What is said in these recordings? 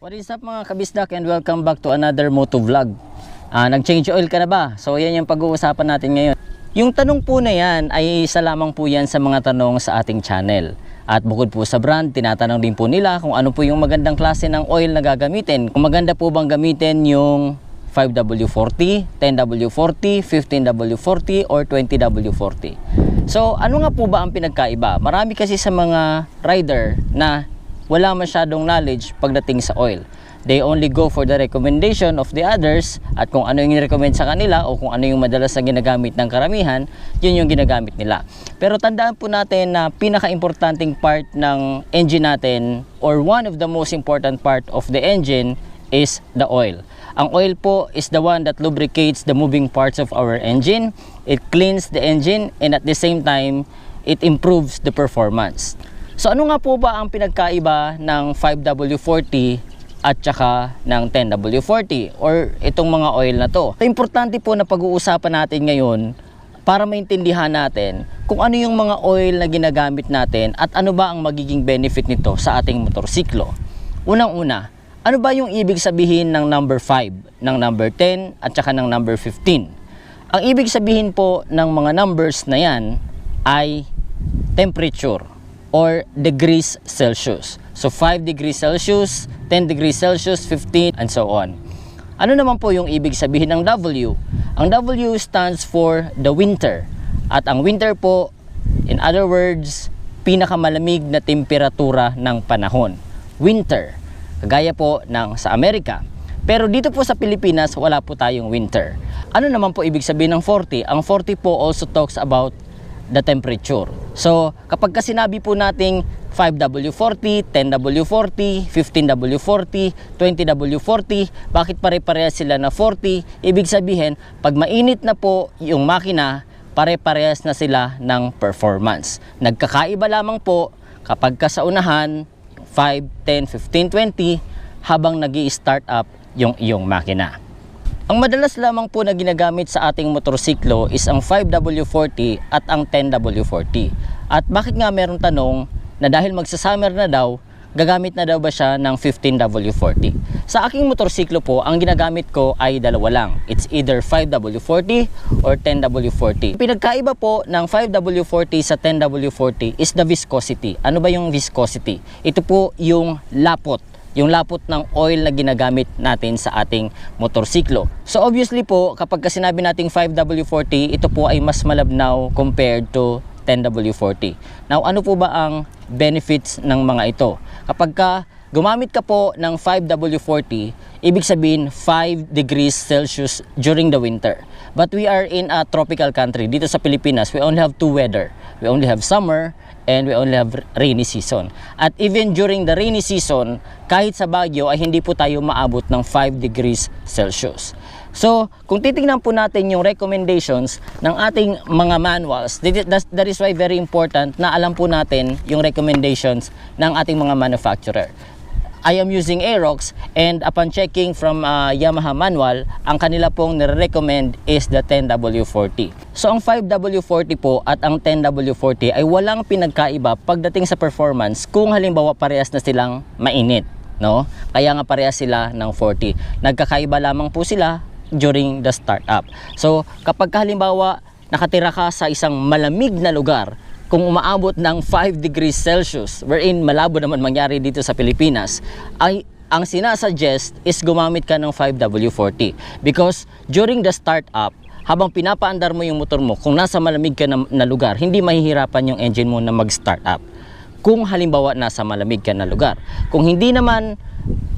What is up mga kabisdak, and welcome back to another moto vlog. Nag-change oil ka na ba? So yan yung pag-uusapan natin ngayon. Yung tanong po na yan ay isa lamang po yan sa mga tanong sa ating channel. At bukod po sa brand, tinatanong din po nila kung ano po yung magandang klase ng oil na gagamitin. Kung maganda po bang gamitin yung 5W40, 10W40, 15W40, or 20W40. So ano nga po ba ang pinagkaiba? Marami kasi sa mga rider na wala masyadong knowledge pagdating sa oil. They only go for the recommendation of the others, at kung ano yung recommend sa kanila o kung ano yung madalas na ginagamit ng karamihan, yun yung ginagamit nila. Pero tandaan po natin na pinaka-importanting part ng engine natin, or one of the most important part of the engine, is the oil. Ang oil po is the one that lubricates the moving parts of our engine. It cleans the engine, and at the same time, it improves the performance. So ano nga po ba ang pinagkaiba ng 5W40 at saka ng 10W40 or itong mga oil na to? Importante po na pag-uusapan natin ngayon para maintindihan natin kung ano yung mga oil na ginagamit natin at ano ba ang magiging benefit nito sa ating motorsiklo. Unang-una, ano ba yung ibig sabihin ng number 5, ng number 10 at saka ng number 15? Ang ibig sabihin po ng mga numbers na yan ay temperature or degrees Celsius. So 5 degrees Celsius, 10 degrees Celsius, 15, and so on. Ano naman po yung ibig sabihin ng W? Ang W stands for the winter. At ang winter po, in other words, pinakamalamig na temperatura ng panahon. Winter. Kagaya po ng sa Amerika. Pero dito po sa Pilipinas, wala po tayong winter. Ano naman po ibig sabihin ng 40? Ang 40 po also talks about the temperature. So, kapag sinabi po nating 5W40, 10W40, 15W40, 20W40, bakit pare-parehas sila na 40? Ibig sabihin, pag mainit na po yung makina, pare-parehas na sila ng performance. Nagkakaiba lamang po kapag sa unahan, 5, 10, 15, 20, habang nag-i-start up yung iyong makina. Ang madalas lamang po na ginagamit sa ating motorsiklo is ang 5W40 at ang 10W40. At bakit nga merong tanong na dahil magsa-summer na daw, gagamit na daw ba siya ng 15W40? Sa aking motorsiklo po, ang ginagamit ko ay dalawa lang. It's either 5W40 or 10W40. Pinagkaiba po ng 5W40 sa 10W40 is the viscosity. Ano ba yung viscosity? Ito po yung lapot. Yung lapot ng oil na ginagamit natin sa ating motorsiklo. So obviously po, kapag sinabi nating 5W40, ito po ay mas malabnaw compared to 10W40. Now, ano po ba ang benefits ng mga ito? Kapag gumamit ka po ng 5W40, ibig sabihin 5 degrees Celsius during the winter. But we are in a tropical country. Dito sa Pilipinas, we only have two weather. We only have summer and we only have rainy season. At even during the rainy season, kahit sa Baguio ay hindi po tayo maabot ng 5 degrees Celsius. So, kung titingnan po natin yung recommendations ng ating mga manuals, that is why very important na alam po natin yung recommendations ng ating mga manufacturer. I am using Aerox, and upon checking from Yamaha manual, ang kanila pong nire-recommend is the 10W40. So ang 5W40 po at ang 10W40 ay walang pinagkaiba pagdating sa performance kung halimbawa parehas na silang mainit, no? Kaya nga parehas sila ng 40. Nagkakaiba lamang po sila during the startup. So kapag halimbawa nakatira ka sa isang malamig na lugar, kung umaabot ng 5 degrees Celsius, wherein malabo naman mangyari dito sa Pilipinas, ay ang sinasuggest is gumamit ka ng 5W40. Because during the startup, habang pinapaandar mo yung motor mo, kung nasa malamig ka na lugar, hindi mahihirapan yung engine mo na mag-start up. Kung halimbawa nasa malamig ka na lugar. Kung hindi naman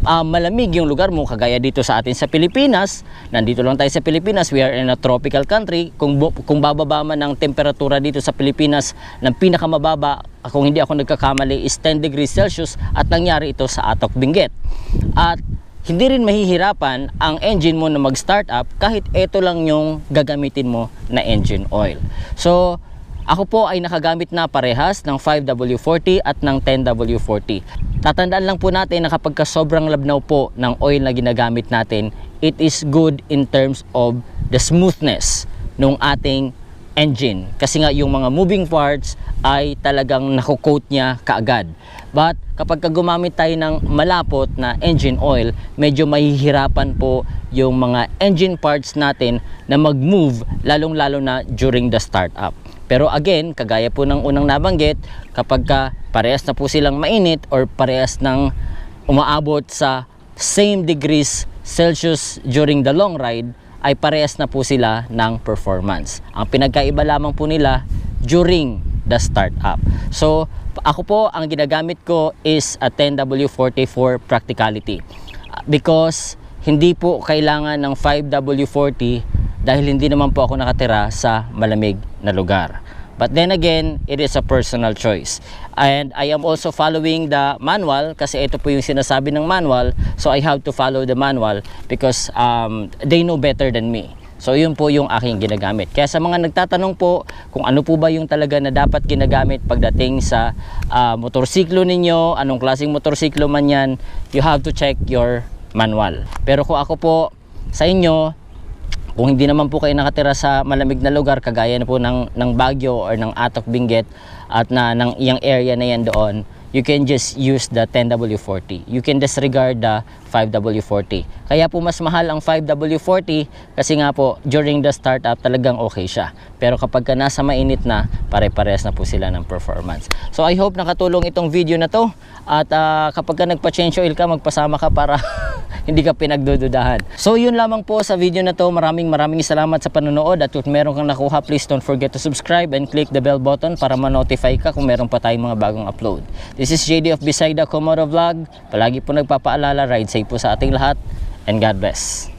malamig yung lugar mo, kagaya dito sa atin sa Pilipinas, nandito lang tayo sa Pilipinas, we are in a tropical country. Kung bababa man ang temperatura dito sa Pilipinas ng pinakamababa, kung hindi ako nagkakamali, is 10 degrees Celsius, at nangyari ito sa Atok Benguet. At hindi rin mahihirapan ang engine mo na mag-start up kahit ito lang yung gagamitin mo na engine oil. So ako po ay nakagamit na parehas ng 5W40 at ng 10W40. Tatandaan lang po natin na kapag sobrang labnaw po ng oil na ginagamit natin, it is good in terms of the smoothness ng ating engine kasi nga yung mga moving parts ay talagang nakukoat niya kaagad. But kapag gumamit tayo ng malapot na engine oil, medyo mahihirapan po yung mga engine parts natin na mag-move, lalong-lalo na during the startup. Pero again, kagaya po ng unang nabanggit, kapag parehas na po silang mainit or parehas ng umaabot sa same degrees Celsius during the long ride, ay parehas na po sila ng performance. Ang pinagkaiba lamang po nila during the startup. So, ako po, ang ginagamit ko is a 10W40 for practicality. Because hindi po kailangan ng 5W40 dahil hindi naman po ako nakatira sa malamig na lugar. But then again, it is a personal choice. And I am also following the manual kasi ito po yung sinasabi ng manual. So I have to follow the manual because they know better than me. So yun po yung aking ginagamit. Kaya sa mga nagtatanong po kung ano po ba yung talaga na dapat ginagamit pagdating sa motorsiklo ninyo, anong klaseng motorsiklo man yan, you have to check your manual. Pero kung ako po sa inyo, kung hindi naman po kayo nakatira sa malamig na lugar kagaya na po ng Baguio or ng Atok Benguet at ng iyang area na yan doon, you can just use the 10W40. You can disregard the 5W40. Kaya po mas mahal ang 5W40 kasi nga po during the startup talagang okay siya. Pero kapag ka nasa mainit na, pare-pares na po sila ng performance. So I hope nakatulong itong video na to at kapag ka nagpa-change oil ka, magpasama ka para hindi ka pinagdududahan. So yun lamang po sa video na to. Maraming salamat sa panonood at kung meron kang nakuha, please don't forget to subscribe and click the bell button para ma-notify ka kung meron pa tayong mga bagong upload. This is JD of Bisayda Komodo Vlog. Palagi po nagpapaalala, ride safe po sa ating lahat and God bless.